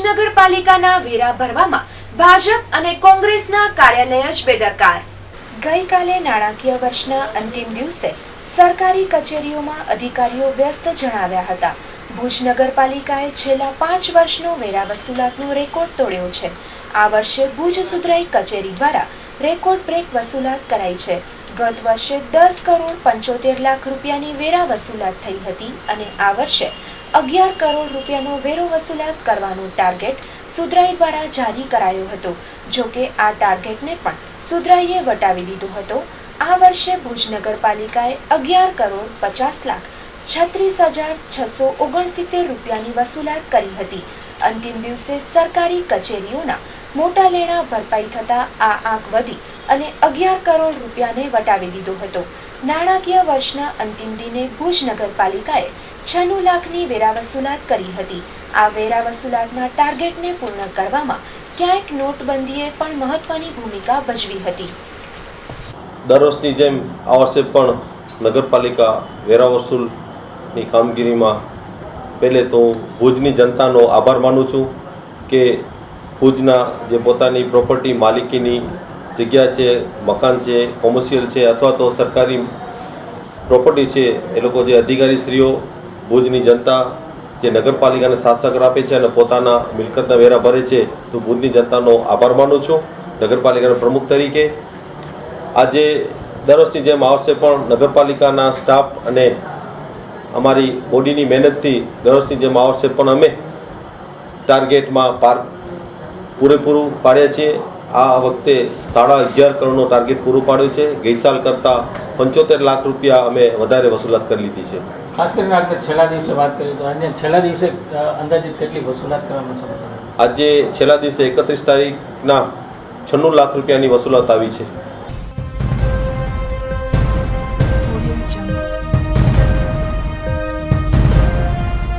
નગરપાલિકાના વેરા ભરવામાં ભાજપ અને કોંગ્રેસના કાર્યાલય જ બેદરકાર। ગઈકાલે નાણાકીય વર્ષના અંતિમ દિવસે સરકારી કચેરીઓમાં અધિકારીઓ વ્યસ્ત જણાવ્યા હતા। ભુજ નગરપાલિકાએ છેલ્લા 5 વર્ષનો વેરા વસૂલાતનો રેકોર્ડ તોડ્યો છે। આ વર્ષે ભુજ સુધરાઈ કચેરી દ્વારા રેકોર્ડ બ્રેક વસૂલાત કરાઈ છે। ગત વર્ષે 10 કરોડ 75 લાખ રૂપિયાની વેરા વસૂલાત થઈ હતી અને આ વર્ષે 11 કરોડ રૂપિયાનો વેરો વસૂલાત કરવાનું ટાર્ગેટ સુધરાઈ દ્વારા જારી કરાયો હતો। જો કે આ ટાર્ગેટને પણ સુધરાઈએ વટાવી દીધો હતો। આ વર્ષે ભુજ નગરપાલિકાએ 11 કરોડ 50 લાખ 36,669 રૂપિયાની વસૂલાત કરી હતી। અંતિમ દિવસે સરકારી કચેરીઓના મોટા લેણા ભરપાઈ થતાં આ આંક વધી અને 11 કરોડ રૂપિયાને વટાવી દીધો હતો। નાણાકીય વર્ષના અંતિમ દિને ભુજ નગરપાલિકાએ 96 લાખની વેરા વસૂલાત કરી હતી। આ વેરા વસૂલાતના ટાર્ગેટને પૂર્ણ કરવામાં ક્યાંક નોટબંધીએ પણ મહત્વની ભૂમિકા ભજવી હતી। દર વર્ષની જેમ આ વર્ષે પણ નગરપાલિકા વેરા વસૂલની કામગીરીમાં પહેલે તો ભુજની જનતાનો આભાર માનું છું કે ભુજના જે પોતાની પ્રોપર્ટી માલિકીની જગ્યા છે, મકાન છે, કોમર્શિયલ છે અથવા તો સરકારી પ્રોપર્ટી છે, એ લોકો જે અધિકારીશ્રીઓ ભુજની જનતા જે નગરપાલિકાને સાથ સહકાર આપે છે અને પોતાના મિલકતના વેરા ભરે છે, તો ભુજની જનતાનો આભાર માનું છું નગરપાલિકાના પ્રમુખ તરીકે। આજે દર વર્ષની જેમ આ વર્ષે પણ નગરપાલિકાના સ્ટાફ અને અમારી બોડીની મહેનતથી દર વર્ષની જેમ આ વર્ષે પણ અમે ટાર્ગેટમાં પૂરેપૂરું પાડ્યા છીએ। આ વખતે 11.5 કરોડનો ટાર્ગેટ પૂરું પાડ્યું છે। ગઈ સાલ કરતાં 75 લાખ રૂપિયા અમે વધારે વસૂલાત કરી લીધી છે। ખાસ કરીને આપણે છેલ્લા દિવસે વાત કરીએ તો આજે છેલ્લા દિવસે અંદાજિત કેટલી વસૂલાત કરવાનું છે? આજે છેલ્લા દિવસે 31 તારીખના 96 લાખ રૂપિયાની વસૂલાત આવી છે।